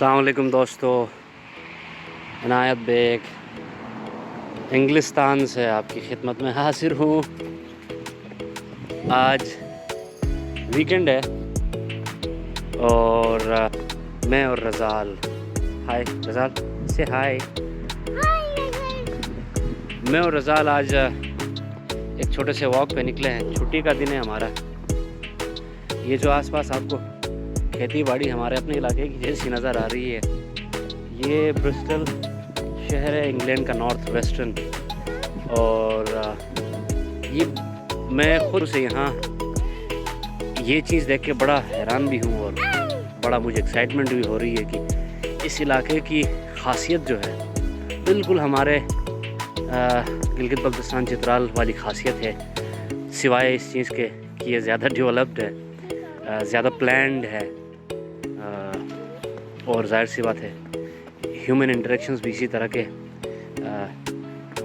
अस्सलाम वालेकुम दोस्तों, इनायत बेग इंग्लिस्तान से आपकी खिदमत में हाजिर हूँ। आज वीकेंड है और मैं और रज़ाल, हाय रज़ाल से हाय। मैं और रज़ाल आज एक छोटे से वॉक पे निकले हैं। छुट्टी का दिन है हमारा। ये जो आसपास आपको खेती बाड़ी हमारे अपने इलाके की जैसी नज़र आ रही है, ये ब्रिस्टल शहर है इंग्लैंड का, नॉर्थ वेस्टर्न। और ये मैं खुद से यहाँ ये चीज़ देख के बड़ा हैरान भी हूँ और बड़ा मुझे एक्साइटमेंट भी हो रही है कि इस इलाके की खासियत जो है बिल्कुल हमारे गिलगित बल्तिस्तान चित्राल वाली खासियत है, सिवाय इस चीज़ के कि ये ज़्यादा डेवलप्ड है, ज़्यादा प्लान्ड है। और जाहिर सी बात है ह्यूमन इंटरेक्शंस भी इसी तरह के,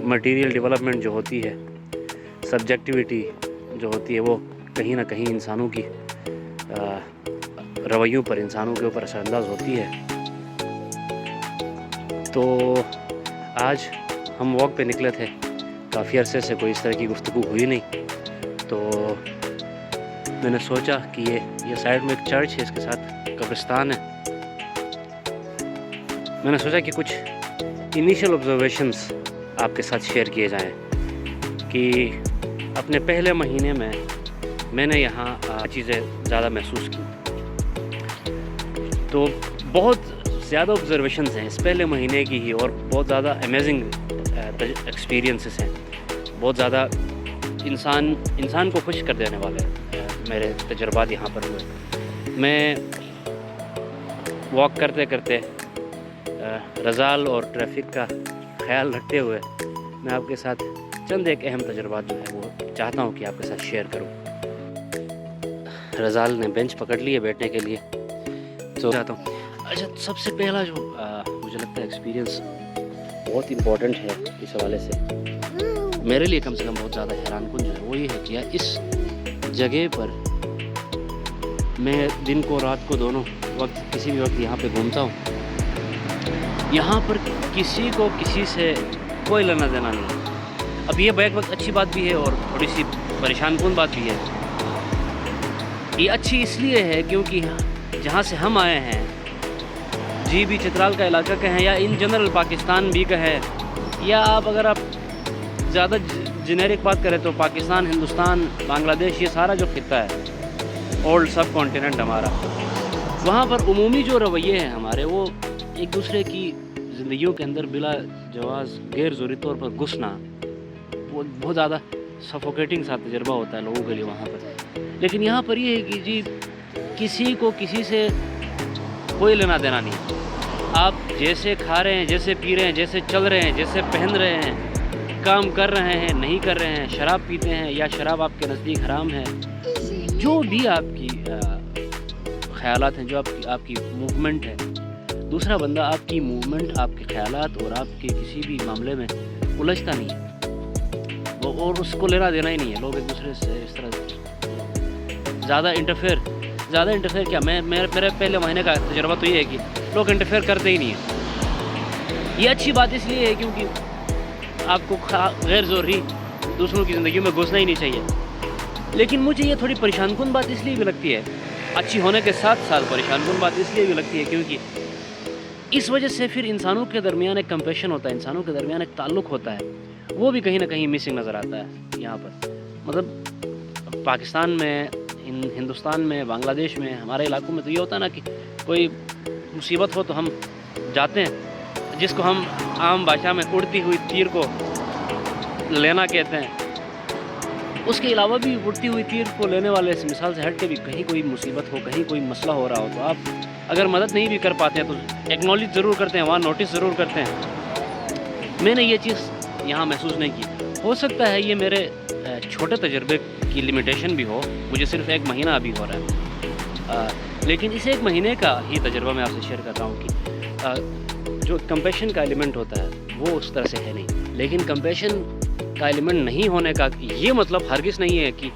मटेरियल डेवलपमेंट जो होती है, सब्जेक्टिविटी जो होती है, वो कहीं ना कहीं इंसानों की रवैयों पर, इंसानों के ऊपर असरअंदाज होती है। तो आज हम वॉक पे निकले थे, काफ़ी अरसे से कोई इस तरह की गुफ्तगू हुई नहीं, तो मैंने सोचा कि ये साइड में एक चर्च है, इसके साथ कब्रिस्तान है। मैंने सोचा कि कुछ इनिशियल ऑब्जर्वेशंस आपके साथ शेयर किए जाएं कि अपने पहले महीने में मैंने यहाँ चीज़ें ज़्यादा महसूस की। तो बहुत ज़्यादा ऑब्जर्वेशंस हैं इस पहले महीने की ही, और बहुत ज़्यादा अमेजिंग एक्सपीरियंसेस हैं, बहुत ज़्यादा इंसान को खुश कर देने वाले मेरे तजुर्बात यहाँ पर हुए। मैं वॉक करते करते रज़ाल और ट्रैफिक का ख्याल रखते हुए मैं आपके साथ चंद एक अहम तजुर्बात जो है वो चाहता हूँ कि आपके साथ शेयर करूँ। रज़ाल ने बेंच पकड़ ली है बैठने के लिए, तो चाहता हूँ। अच्छा, सबसे पहला जो मुझे लगता है एक्सपीरियंस बहुत इम्पोर्टेंट है इस हवाले से, मेरे लिए कम से कम बहुत ज़्यादा हैरानकुन जो है वो ये है कि यार इस जगह पर मैं दिन को रात को दोनों वक्त किसी भी वक्त यहाँ पे घूमता हूँ, यहाँ पर किसी को किसी से कोई लेना देना नहीं। अब ये बैक वक्त अच्छी बात भी है और थोड़ी सी परेशानकुन बात भी है। ये अच्छी इसलिए है क्योंकि जहाँ से हम आए हैं, जी भी चित्राल का इलाका कहें या इन जनरल पाकिस्तान भी कहें, या आप अगर आप ज़्यादा जेनेरिक बात करें तो पाकिस्तान, हिंदुस्तान, बांग्लादेश, ये सारा जो खित्ता है, ओल्ड सब कॉन्टिनेंट हमारा, वहाँ पर उमूमी जो रवैये हैं हमारे, वो एक दूसरे की ज़िंदगियों के अंदर बिला जवाज़ गैर ज़रूरी तौर पर घुसना, वो बहुत ज़्यादा सफोकेटिंग सा तजर्बा होता है लोगों के लिए वहाँ पर। लेकिन यहाँ पर ये है कि जी किसी को किसी से कोई लेना देना नहीं। आप जैसे खा रहे हैं, जैसे पी रहे हैं, जैसे चल रहे हैं, जैसे पहन रहे हैं, काम कर रहे हैं, नहीं कर रहे हैं, शराब पीते हैं या शराब आपके नज़दीक हराम है, जो भी आपकी ख़यालात हैं, जो आपकी मूवमेंट है, दूसरा बंदा आपकी मूवमेंट, आपके ख़यालात और आपके किसी भी मामले में उलझता नहीं है, वो और उसको लेना देना ही नहीं है। लोग एक दूसरे से इस तरह ज़्यादा इंटरफेयर क्या, मेरे पहले महीने का तजुर्बा तो ये है कि लोग इंटरफेयर करते ही नहीं हैं। ये अच्छी बात इसलिए है क्योंकि आपको गैर ज़रूरी दूसरों की ज़िंदगी में घुसना ही नहीं चाहिए। लेकिन मुझे ये थोड़ी परेशानकुन बात इसलिए भी लगती है, अच्छी होने के साथ साथ परेशानकुन बात इसलिए भी लगती है क्योंकि इस वजह से फिर इंसानों के दरमियान एक कंपेशन होता है, इंसानों के दरमियान एक ताल्लुक़ होता है, वो भी कहीं ना कहीं मिसिंग नज़र आता है यहाँ पर। मतलब पाकिस्तान में, हिंदुस्तान में, बांग्लादेश में, हमारे इलाकों में तो ये होता है ना कि कोई मुसीबत हो तो हम जाते हैं, जिसको हम आम भाषा में उड़ती हुई तीर को लेना कहते हैं। उसके अलावा भी उड़ती हुई तीर को लेने वाले इस मिसाल से हट के भी कहीं कोई मुसीबत हो, कहीं कोई मसला हो रहा हो, तो आप अगर मदद नहीं भी कर पाते हैं तो एक्नॉलेज ज़रूर करते हैं, वहाँ नोटिस ज़रूर करते हैं। मैंने ये चीज़ यहाँ महसूस नहीं की। हो सकता है ये मेरे छोटे तजर्बे की लिमिटेशन भी हो, मुझे सिर्फ एक महीना अभी हो रहा है, लेकिन इस एक महीने का ही तजर्बा मैं आपसे शेयर कर रहा हूँ कि जो कंपैशन का एलिमेंट होता है वो उस तरह से है नहीं। लेकिन कंपैशन का एलिमेंट नहीं होने का ये मतलब हरगिज़ नहीं है कि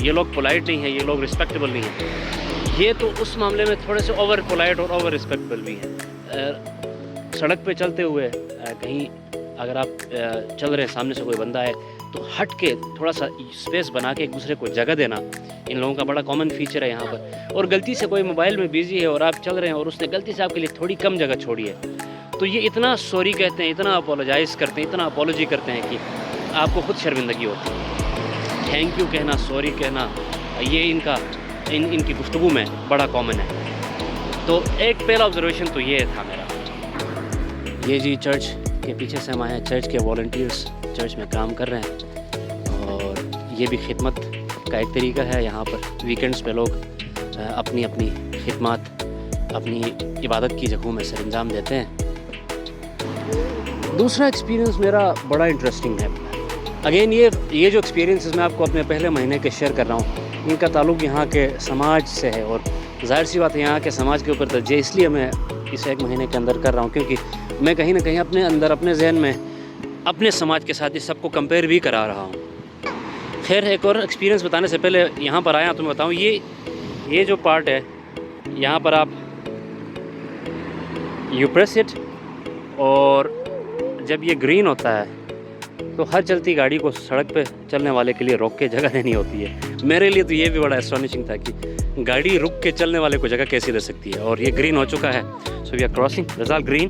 ये लोग पोलाइट नहीं है, ये लोग रिस्पेक्टेबल नहीं है। یہ تو اس معاملے میں تھوڑے سے اوور پولائٹ اور اوور رسپیکٹبل بھی ہیں. سڑک پہ چلتے ہوئے کہیں اگر آپ چل رہے ہیں, سامنے سے کوئی بندہ ہے تو ہٹ کے تھوڑا سا اسپیس بنا کے ایک دوسرے کو جگہ دینا ان لوگوں کا بڑا کامن فیچر ہے یہاں پر. اور غلطی سے کوئی موبائل میں بیزی ہے اور آپ چل رہے ہیں اور اس نے غلطی سے آپ کے لیے تھوڑی کم جگہ چھوڑی ہے, تو یہ اتنا سوری کہتے ہیں, اتنا اپولوجائز کرتے ہیں, اتنا اپولوجی کرتے ہیں کہ آپ کو خود شرمندگی ہوتی ہے. تھینک یو کہنا, سوری کہنا, یہ ان کی گفتگو میں بڑا کامن ہے. تو ایک پہلا آبزرویشن تو یہ تھا میرا. یہ جی چرچ کے پیچھے سے ہم آئے ہیں, چرچ کے والنٹیئرس چرچ میں کام کر رہے ہیں اور یہ بھی خدمت کا ایک طریقہ ہے. یہاں پر ویکینڈز پہ لوگ اپنی خدمات اپنی عبادت کی جگہوں میں سر انجام دیتے ہیں. دوسرا ایکسپیرینس میرا بڑا انٹرسٹنگ ہے. اگین یہ جو ایکسپیرینسز میں آپ کو اپنے پہلے مہینے کے شیئر کر رہا ہوں, ان کا تعلق یہاں کے سماج سے ہے. اور ظاہر سی بات ہے یہاں کے سماج کے اوپر ترجیح اس لیے میں اس ایک مہینے کے اندر کر رہا ہوں کیونکہ میں کہیں نہ کہیں اپنے اندر اپنے ذہن میں اپنے سماج کے ساتھ اس سب کو کمپیئر بھی کرا رہا ہوں. خیر ایک اور ایکسپیرینس بتانے سے پہلے یہاں پر آیا تو میں بتاؤں, یہ جو پارٹ ہے یہاں پر آپ یو پریس اٹ اور جب یہ گرین ہوتا ہے تو ہر چلتی گاڑی کو سڑک پہ چلنے والے کے لیے روک کے جگہ دینی ہوتی ہے. میرے لیے تو یہ بھی بڑا اسٹانشنگ تھا کہ گاڑی رک کے چلنے والے کو جگہ کیسے دے سکتی ہے. اور یہ گرین ہو چکا ہے, سو وی آر کراسنگ رزال گرین.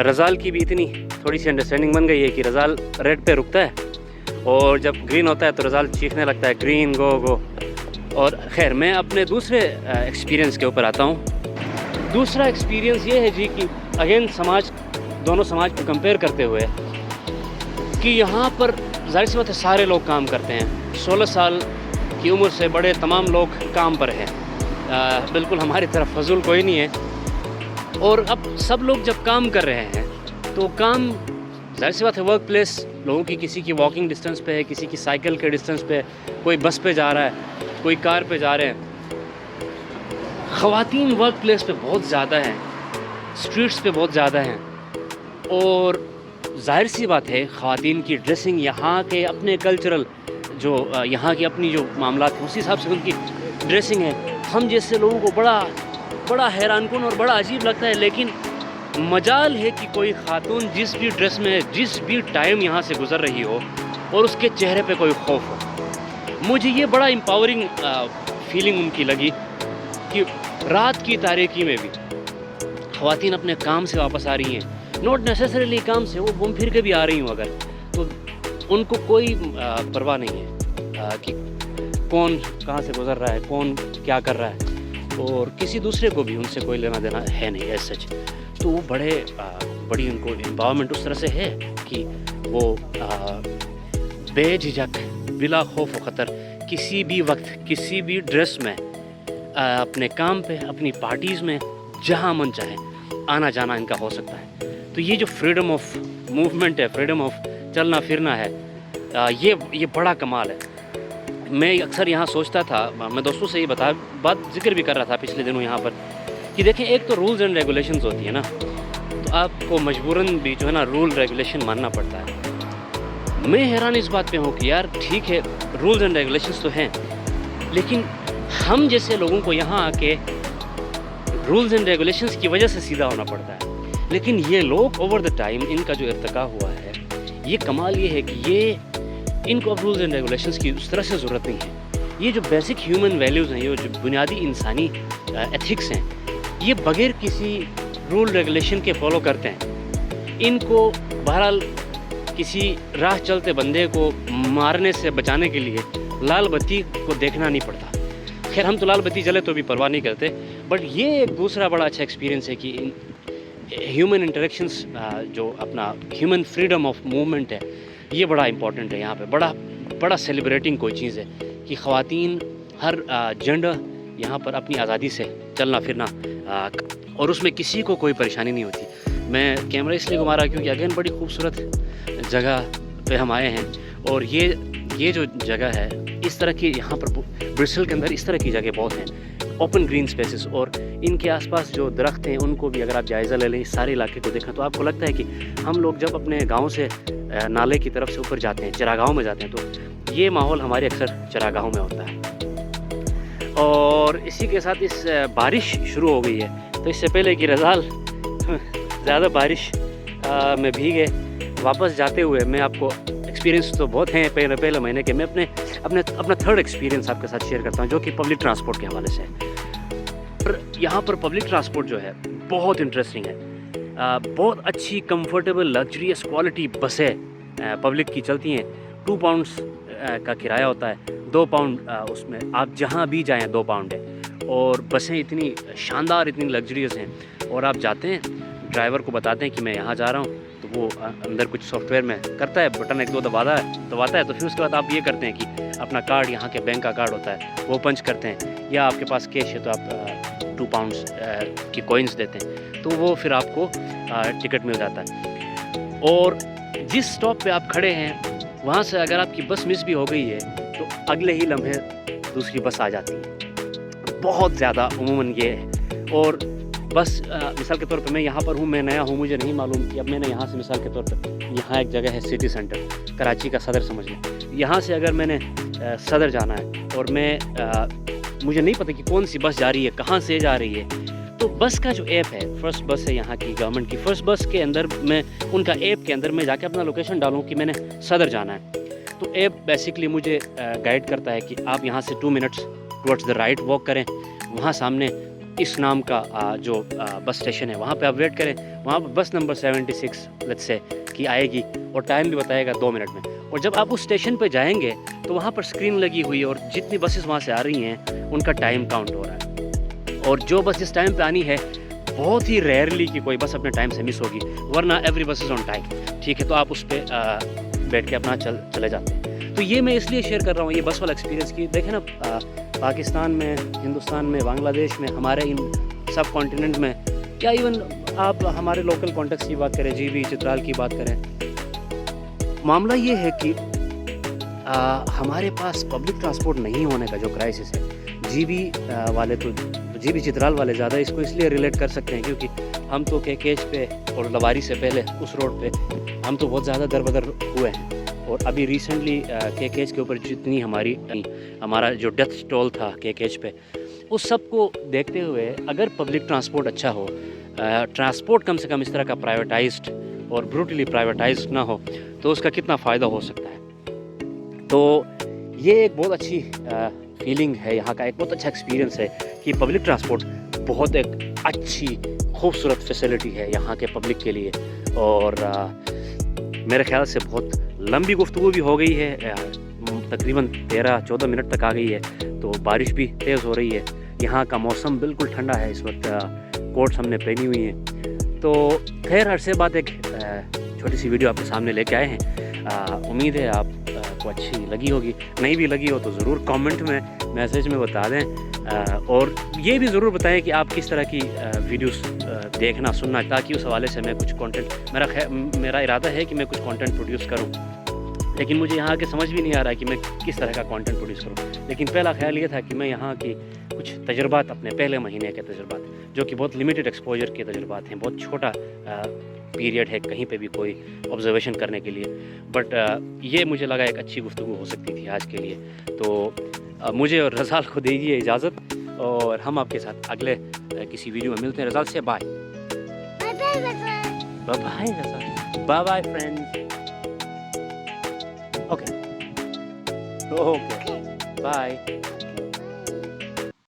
رزال کی بھی اتنی تھوڑی سی انڈرسٹینڈنگ بن گئی ہے کہ رزال ریڈ پہ رکتا ہے اور جب گرین ہوتا ہے تو رزال چیخنے لگتا ہے گرین گو گو. اور خیر میں اپنے دوسرے ایکسپیرینس کے اوپر آتا ہوں. دوسرا ایکسپیرینس یہ ہے جی کہ اگین دونوں سماج کو کمپیئر کرتے ہوئے کہ یہاں پر ظاہر سی بات ہے سارے لوگ کام کرتے ہیں. 16 سال کی عمر سے بڑے تمام لوگ کام پر ہیں, بالکل ہماری طرف فضول کوئی نہیں ہے. اور اب سب لوگ جب کام کر رہے ہیں تو کام ظاہر سی بات ہے ورک پلیس لوگوں کی کسی کی واکنگ ڈسٹینس پہ ہے, کسی کی سائیکل کے ڈسٹینس پہ, کوئی بس پہ جا رہا ہے, کوئی کار پہ جا رہے ہیں. خواتین ورک پلیس پہ بہت زیادہ ہیں, اسٹریٹس پہ بہت زیادہ ہیں. اور ظاہر سی بات ہے خواتین کی ڈریسنگ یہاں کے اپنے کلچرل جو یہاں کی اپنی جو معاملات ہیں اسی حساب سے ان کی ڈریسنگ ہے. ہم جیسے لوگوں کو بڑا حیران کن اور بڑا عجیب لگتا ہے, لیکن مجال ہے کہ کوئی خاتون جس بھی ڈریس میں جس بھی ٹائم یہاں سے گزر رہی ہو اور اس کے چہرے پہ کوئی خوف ہو. مجھے یہ بڑا امپاورنگ فیلنگ ان کی لگی کہ رات کی تاریکی میں بھی خواتین اپنے کام سے واپس آ رہی ہیں, نوٹ نیسیسریلی کام سے, وہ گھوم پھر کے بھی آ رہی ہوں اگر تو ان کو کوئی پرواہ نہیں ہے کہ کون کہاں سے گزر رہا ہے, کون کیا کر رہا ہے, اور کسی دوسرے کو بھی ان سے کوئی لینا دینا ہے نہیں ایز سچ. تو وہ بڑی ان کو امپاورمنٹ اس طرح سے ہے کہ وہ بے جھجک بلا خوف و خطر کسی بھی وقت کسی بھی ڈریس میں اپنے کام پہ اپنی پارٹیز میں جہاں من چاہے آنا جانا ان کا ہو سکتا ہے. تو یہ جو فریڈم آف موومنٹ ہے, فریڈم آف چلنا پھرنا ہے, یہ بڑا کمال ہے. میں اکثر یہاں سوچتا تھا, میں دوستوں سے یہ بات ذکر بھی کر رہا تھا پچھلے دنوں یہاں پر کہ دیکھیں ایک تو رولز اینڈ ریگولیشنز ہوتی ہیں نا, تو آپ کو مجبوراً بھی جو ہے نا رول ریگولیشن ماننا پڑتا ہے. میں حیران اس بات پہ ہوں کہ یار ٹھیک ہے رولز اینڈ ریگولیشنز تو ہیں, لیکن ہم جیسے لوگوں کو یہاں آ کے رولز اینڈ ریگولیشنز کی وجہ سے سیدھا ہونا پڑتا ہے. لیکن یہ لوگ اوور دا ٹائم ان کا جو ارتقا ہوا ہے, یہ کمال یہ ہے کہ ان کو اب رولز اینڈ ریگولیشنز کی اس طرح سے ضرورت نہیں ہے. یہ جو بیسک ہیومن ویلیوز ہیں, یہ جو بنیادی انسانی ایتھکس ہیں, یہ بغیر کسی رول ریگولیشن کے فالو کرتے ہیں. ان کو بہرحال کسی راہ چلتے بندے کو مارنے سے بچانے کے لیے لال بتی کو دیکھنا نہیں پڑتا. خیر ہم تو لال بتی جلے تو بھی پرواہ نہیں کرتے, بٹ یہ ایک دوسرا بڑا اچھا ایکسپیرینس ہے کہ ہیومن انٹریکشنز جو اپنا ہیومن فریڈم آف موومنٹ ہے یہ بڑا امپورٹنٹ ہے. یہاں پہ بڑا سیلیبریٹنگ کوئی چیز ہے کہ خواتین ہر جینڈر یہاں پر اپنی آزادی سے چلنا پھرنا اور اس میں کسی کو کوئی پریشانی نہیں ہوتی. میں کیمرہ اس لیے گھما رہا کیونکہ اگین بڑی خوبصورت جگہ پہ ہم آئے ہیں, اور یہ جو جگہ ہے اس طرح کی یہاں پر برسل کے اندر اس طرح کی جگہ بہت ہیں, اوپن گرین سپیسز, اور ان کے آس پاس جو درخت ہیں ان کو بھی اگر آپ جائزہ لے لیں اس سارے علاقے کو دیکھیں تو آپ کو لگتا ہے کہ ہم لوگ جب اپنے گاؤں سے नाले की तरफ से ऊपर जाते हैं, चरागाहों में जाते हैं, तो ये माहौल हमारे अक्सर चरागाहों में होता है। और इसी के साथ इस बारिश शुरू हो गई है, तो इससे पहले कि रज़ाल ज़्यादा बारिश में भीगे, वापस जाते हुए मैं आपको एक्सपीरियंस तो बहुत हैं पहले महीने के, मैं अपना थर्ड एक्सपीरियंस आपके साथ शेयर करता हूँ, जो कि पब्लिक ट्रांसपोर्ट के हवाले से है। पर यहाँ पर पब्लिक ट्रांसपोर्ट जो है बहुत इंटरेस्टिंग है। बहुत अच्छी कंफर्टेबल लग्जरियस क्वालिटी बसें पब्लिक की चलती हैं। 2 पाउंड्स का किराया होता है, 2 पाउंड उसमें आप जहाँ भी जाएँ 2 पाउंड है। और बसें इतनी शानदार, इतनी लग्जरियस हैं, और आप जाते हैं, ड्राइवर को बताते हैं कि मैं यहाँ जा रहा हूँ, तो वो अंदर कुछ सॉफ्टवेयर में करता है, बटन 1-2 दबाता है, तो फिर उसके बाद आप ये करते हैं कि अपना कार्ड, यहाँ के बैंक का कार्ड होता है, वो पंच करते हैं, या आपके पास कैश है तो आप 2 पाउंड्स की कॉइन्स देते हैं, तो वो फिर आपको टिकट मिल जाता है। और जिस स्टॉप पे आप खड़े हैं वहाँ से अगर आपकी बस मिस भी हो गई है तो अगले ही लम्हे दूसरी बस आ जाती है। बहुत ज़्यादा उमूमन ये है। और बस मिसाल के तौर पे मैं यहाँ पर हूँ, मैं नया हूँ, मुझे नहीं मालूम कि अब मैंने यहाँ से मिसाल के तौर पे, यहाँ एक जगह है सिटी सेंटर, कराची का सदर समझ लें, यहाँ से अगर मैंने सदर जाना है और मुझे नहीं पता कि कौन सी बस जा रही है, कहाँ से जा रही है, तो बस का जो ऐप है, फर्स्ट बस है यहाँ की गवर्नमेंट की, फर्स्ट बस के अंदर मैं उनका ऐप के अंदर मैं जाके अपना लोकेशन डालूँ कि मैंने सदर जाना है, तो ऐप बेसिकली मुझे गाइड करता है कि आप यहाँ से 2 minutes towards the right walk करें, वहाँ सामने इस नाम का जो बस स्टेशन है वहाँ पे आप वेट करें, वहाँ पर बस नंबर 76 लेट्स से की आएगी, और टाइम भी बताएगा 2 मिनट में। और जब आप उस स्टेशन पे जाएंगे तो वहाँ पर स्क्रीन लगी हुई है, और जितनी बसेस वहाँ से आ रही हैं उनका टाइम काउंट हो रहा है, और जो बस जिस टाइम पे आनी है, बहुत ही रेयरली कि कोई बस अपने टाइम से मिस होगी, वरना एवरी बस इज़ ऑन टाइम, ठीक है। तो आप उस पर बैठ के अपना चले जाते हैं। तो ये मैं इसलिए शेयर कर रहा हूँ, ये बस वाला एक्सपीरियंस की देखें ना, पाकिस्तान में, हिंदुस्तान में, बांग्लादेश में, हमारे इन सब कॉन्टिनेंट में, या इवन आप हमारे लोकल कॉन्टेक्स्ट की बात करें, जीबी चित्राल की बात करें, मामला ये है कि हमारे पास पब्लिक ट्रांसपोर्ट नहीं होने का जो क्राइसिस है, जीबी वाले तो जीबी चित्राल वाले ज़्यादा इसको इसलिए रिलेट कर सकते हैं क्योंकि हम तो केकेच पे और लवारी से पहले उस रोड पे हम तो बहुत ज़्यादा दरबदर हुए हैं। और अभी रिसेंटली केकेच के ऊपर जितनी हमारा जो डेथ टोल था केकेच पे, उस सब को देखते हुए अगर पब्लिक ट्रांसपोर्ट अच्छा हो, ट्रांसपोर्ट कम से कम इस तरह का प्राइवेटाइज्ड और ब्रूटली प्राइवेटाइज्ड ना हो, तो उसका कितना फ़ायदा हो सकता है। तो ये एक बहुत अच्छी फीलिंग है, यहाँ का एक बहुत अच्छा एक्सपीरियंस है कि पब्लिक ट्रांसपोर्ट बहुत एक अच्छी खूबसूरत फैसिलिटी है यहाँ के पब्लिक के लिए। और मेरे ख्याल से बहुत लंबी गुफ्तगू भी हो गई है, तकरीबन 13-14 मिनट तक आ गई है, तो बारिश भी तेज़ हो रही है, यहाँ का मौसम बिल्कुल ठंडा है, इस वक्त कोट्स हमने पहनी हुई हैं। तो खैर अरसे बाद एक छोटी सी वीडियो आपके सामने लेके आए हैं, उम्मीद है आपको अच्छी लगी होगी, नहीं भी लगी हो तो ज़रूर कमेंट में मैसेज में बता दें, और ये भी ज़रूर बताएं कि आप किस तरह की वीडियोस देखना सुनना, ताकि उस हवाले से मैं कुछ कंटेंट, मेरा इरादा है कि मैं कुछ कंटेंट प्रोड्यूस करूं, लेकिन मुझे यहाँ के समझ भी नहीं आ रहा है कि मैं किस तरह का कंटेंट प्रोड्यूस करूं। लेकिन पहला ख्याल ये था कि मैं यहाँ की कुछ तजुर्बात, अपने पहले महीने के तजुर्बात, जो कि बहुत लिमिटेड एक्सपोजर के तजुर्बात हैं, बहुत छोटा पीरियड है कहीं पे भी कोई ऑब्जर्वेशन करने के लिए, बट ये मुझे लगा एक अच्छी गुफ्तगू हो सकती थी आज के लिए। तो मुझे और रज़ाल को दीजिए इजाज़त, और हम आपके साथ अगले किसी वीडियो में मिलते हैं। रज़ाल से bye bye Razal, bye bye friends, okay bye.